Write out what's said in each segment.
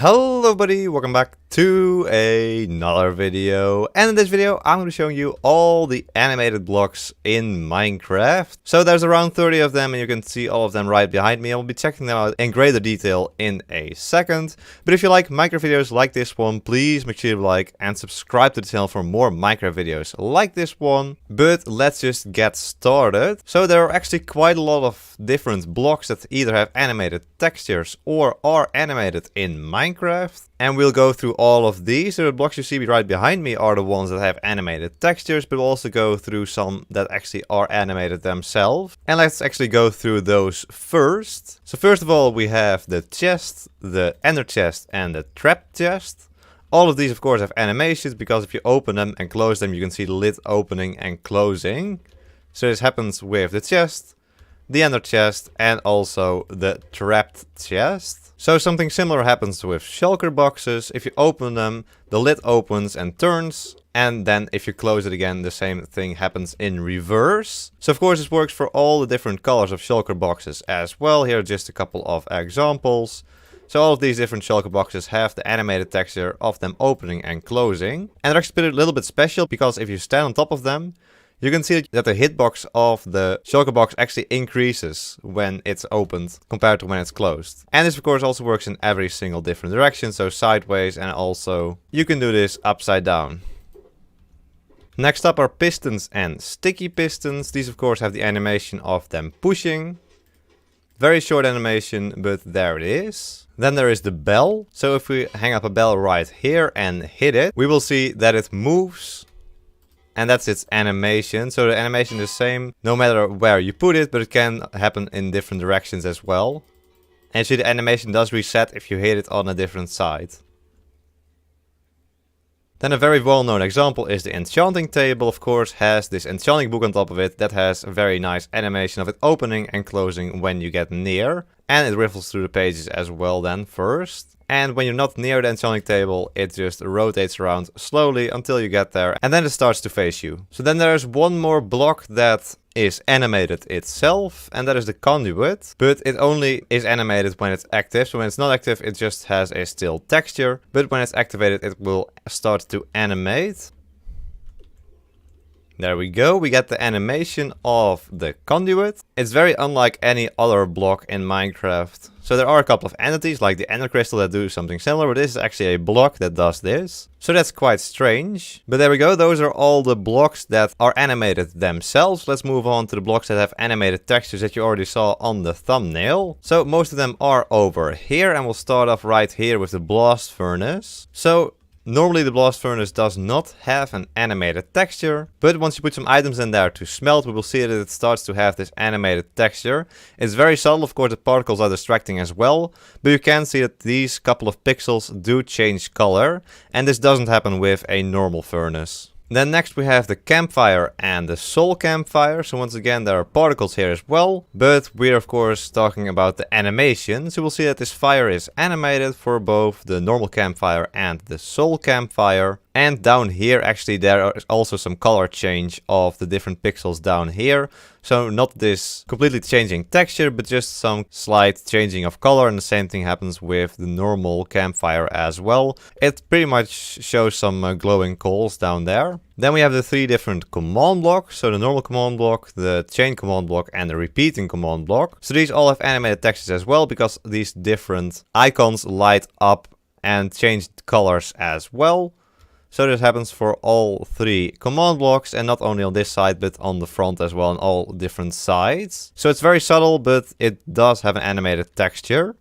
Hello buddy, welcome back to another video, and in this video I'm going to be showing you all the animated blocks in Minecraft. So there's around 30 of them and you can see all of them right behind me. I'll be checking them out in greater detail in a second. But if you like Minecraft videos like this one, please make sure you like and subscribe to the channel for more Minecraft videos like this one. But let's just get started. So there are actually quite a lot of different blocks that either have animated textures or are animated in Minecraft. And we'll go through all of these. So the blocks you see right behind me are the ones that have animated textures, but we'll also go through some that actually are animated themselves. And let's actually go through those first. So first of all, we have the chest, the ender chest, and the trap chest. All of these, of course, have animations because if you open them and close them, you can see the lid opening and closing. So this happens with the chest, the ender chest, and also the trapped chest. So something similar happens with shulker boxes. If you open them, the lid opens and turns. And then if you close it again, the same thing happens in reverse. So of course this works for all the different colors of shulker boxes as well. Here are just a couple of examples. So all of these different shulker boxes have the animated texture of them opening and closing. And they're actually a little bit special because if you stand on top of them, you can see that the hitbox of the shulker box actually increases when it's opened compared to when it's closed. And this of course also works in every single different direction, so sideways, and also you can do this upside down. Next up are pistons and sticky pistons. These of course have the animation of them pushing. Very short animation, but there it is. Then there is the bell. So if we hang up a bell right here and hit it, we will see that it moves. And that's its animation. So the animation is the same no matter where you put it, but it can happen in different directions as well. And you see the animation does reset if you hit it on a different side. Then a very well-known example is the enchanting table. Of course has this enchanting book on top of it that has a very nice animation of it opening and closing when you get near. And it riffles through the pages as well then first. And when you're not near the enchanting table, it just rotates around slowly until you get there. And then it starts to face you. So then there's one more block that is animated itself. And that is the conduit. But it only is animated when it's active. So when it's not active, it just has a still texture. But when it's activated, it will start to animate. There we go, we get the animation of the conduit. It's very unlike any other block in Minecraft. So there are a couple of entities like the ender crystal that do something similar, but this is actually a block that does this. So that's quite strange. But there we go, those are all the blocks that are animated themselves. Let's move on to the blocks that have animated textures that you already saw on the thumbnail. So most of them are over here, and we'll start off right here with the blast furnace. So normally the blast furnace does not have an animated texture, but once you put some items in there to smelt, we will see that it starts to have this animated texture. It's very subtle, of course the particles are distracting as well, but you can see that these couple of pixels do change color, and this doesn't happen with a normal furnace. Then next we have the campfire and the soul campfire. So once again there are particles here as well, but we're of course talking about the animation. So we'll see that this fire is animated for both the normal campfire and the soul campfire. And down here actually there is also some color change of the different pixels down here. So not this completely changing texture, but just some slight changing of color. And the same thing happens with the normal campfire as well. It pretty much shows some glowing coals down there. Then we have the three different command blocks. So the normal command block, the chain command block, and the repeating command block. So these all have animated textures as well, because these different icons light up and change colors as well. So this happens for all three command blocks, and not only on this side, but on the front as well, on all different sides. So it's very subtle, but it does have an animated texture.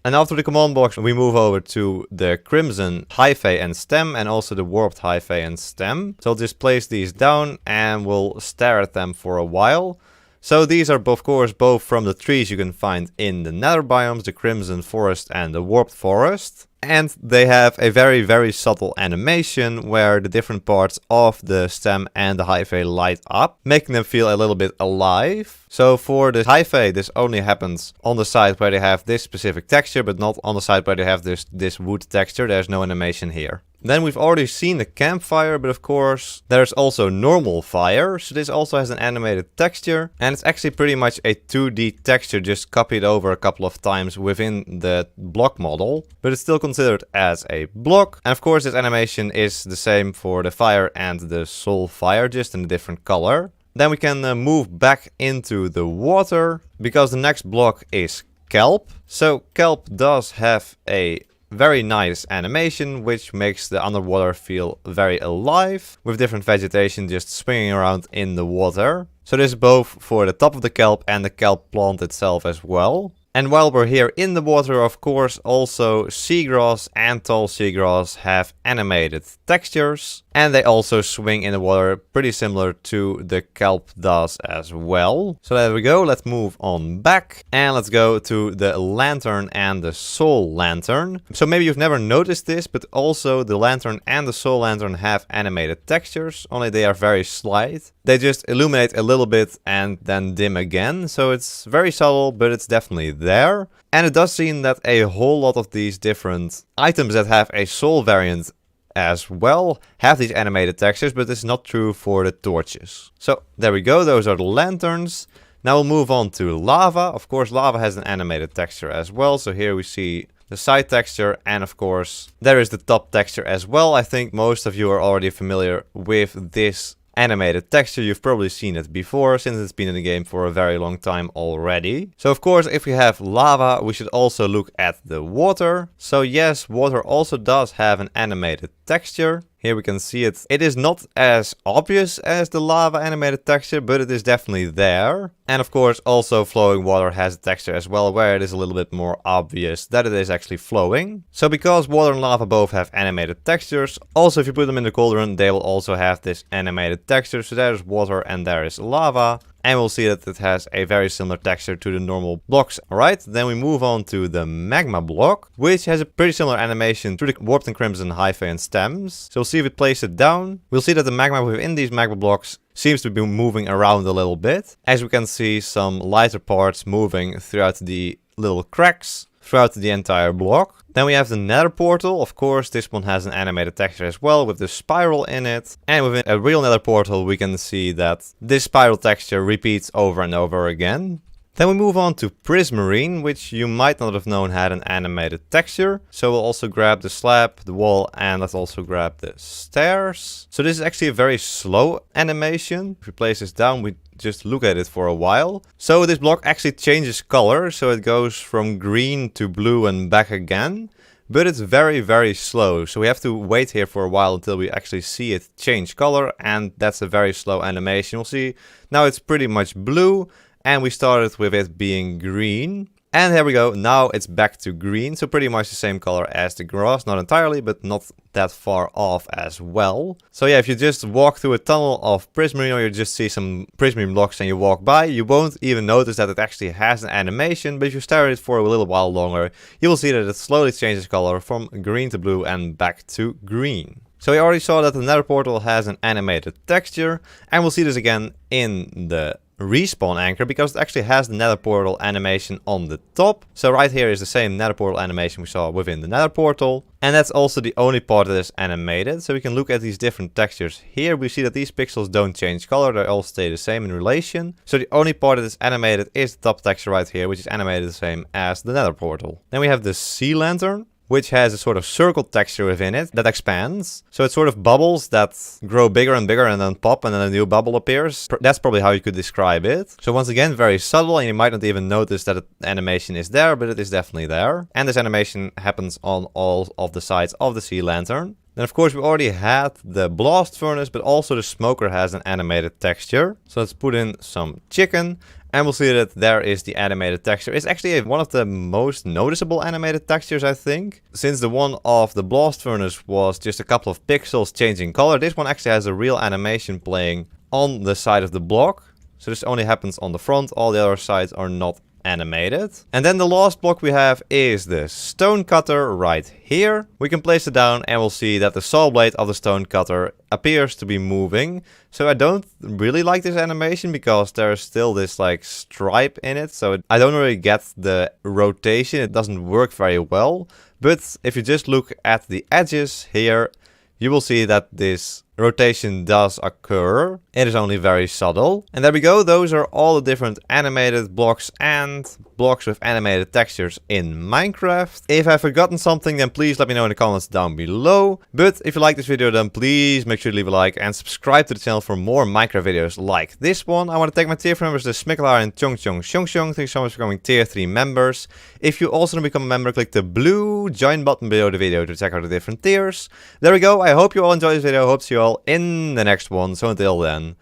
And after the command blocks, we move over to the crimson hyphae and stem, and also the warped hyphae and stem. So I'll just place these down, and we'll stare at them for a while. So these are of course both from the trees you can find in the nether biomes, the crimson forest and the warped forest. And they have a very subtle animation where the different parts of the stem and the hyphae light up, making them feel a little bit alive. So for the hyphae, this only happens on the side where they have this specific texture, but not on the side where they have this wood texture. There's no animation here. Then we've already seen the campfire, but of course there's also normal fire. So this also has an animated texture, and it's actually pretty much a 2D texture just copied over a couple of times within the block model. But it's still considered as a block. And of course this animation is the same for the fire and the soul fire, just in a different color. Then we can move back into the water, because the next block is kelp. So kelp does have a very nice animation, which makes the underwater feel very alive, with different vegetation just swinging around in the water. So this is both for the top of the kelp and the kelp plant itself as well. And while we're here in the water, of course, also seagrass and tall seagrass have animated textures. And they also swing in the water, pretty similar to the kelp does as well. So there we go, let's move on back. And let's go to the lantern and the soul lantern. So maybe you've never noticed this, but also the lantern and the soul lantern have animated textures, only they are very slight. They just illuminate a little bit and then dim again. So it's very subtle, but it's definitely there. And it does seem that a whole lot of these different items that have a soul variant as well have these animated textures, but it's not true for the torches. So there we go, those are the lanterns. Now we'll move on to lava. Of course, lava has an animated texture as well. So here we see the side texture, and of course there is the top texture as well. I think most of you are already familiar with this animated texture. You've probably seen it before, since it's been in the game for a very long time already. So of course, if we have lava, we should also look at the water. So yes, water also does have an animated texture. Here we can see it. It is not as obvious as the lava animated texture, but it is definitely there. And of course, also flowing water has a texture as well, where it is a little bit more obvious that it is actually flowing. So because water and lava both have animated textures, also if you put them in the cauldron, they will also have this animated texture. So there is water and there is lava. And we'll see that it has a very similar texture to the normal blocks. Alright, then we move on to the magma block, which has a pretty similar animation to the warped and crimson hyphae and stems. So we'll see if it plays it down. We'll see that the magma within these magma blocks seems to be moving around a little bit. As we can see, some lighter parts moving throughout the little cracks throughout the entire block. Then we have the nether portal. Of course, this one has an animated texture as well, with the spiral in it. And within a real nether portal, we can see that this spiral texture repeats over and over again. Then we move on to prismarine, which you might not have known had an animated texture. So we'll also grab the slab, the wall, and let's also grab the stairs. So this is actually a very slow animation. If we place this down, we just look at it for a while. So this block actually changes color, so it goes from green to blue and back again. But it's very, very slow, so we have to wait here for a while until we actually see it change color, and that's a very slow animation. We'll see now it's pretty much blue, and we started with it being green. And here we go, now it's back to green, so pretty much the same color as the grass, not entirely, but not that far off as well. So yeah, if you just walk through a tunnel of prismarine, or you just see some prismarine blocks and you walk by, you won't even notice that it actually has an animation, but if you stare at it for a little while longer, you will see that it slowly changes color from green to blue and back to green. So we already saw that the nether portal has an animated texture, and we'll see this again in the respawn anchor, because it actually has the nether portal animation on the top. So right here is the same nether portal animation we saw within the nether portal, and that's also the only part that is animated. So we can look at these different textures. Here we see that these pixels don't change color, they all stay the same in relation. So the only part that is animated is the top texture right here, which is animated the same as the nether portal. Then we have the sea lantern, which has a sort of circle texture within it that expands. So it's sort of bubbles that grow bigger and bigger and then pop, and then a new bubble appears. That's probably how you could describe it. So once again, very subtle, and you might not even notice that the animation is there, but it is definitely there. And this animation happens on all of the sides of the sea lantern. Then of course we already had the blast furnace, but also the smoker has an animated texture. So let's put in some chicken. And we'll see that there is the animated texture. It's actually one of the most noticeable animated textures, I think. Since the one of the blast furnace was just a couple of pixels changing color, this one actually has a real animation playing on the side of the block. So this only happens on the front, all the other sides are not animated. And then the last block we have is the stonecutter right here. We can place it down and we'll see that the saw blade of the stonecutter appears to be moving. So I don't really like this animation because there's still this like stripe in it. So I don't really get the rotation. It doesn't work very well. But if you just look at the edges here, you will see that this rotation does occur. It is only very subtle. And there we go. Those are all the different animated blocks and blocks with animated textures in Minecraft. If I've forgotten something, then please let me know in the comments down below. But if you like this video, then please make sure to leave a like and subscribe to the channel for more Minecraft videos like this one. I want to thank my tier 4 members, the Smikkelaar and Chong Chong Chong Chong. Thanks so much for becoming tier 3 members. If you also want to become a member, click the blue join button below the video to check out the different tiers. There we go. I hope you all enjoyed this video. Hope to see you all in the next one. So until then,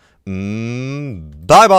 bye bye.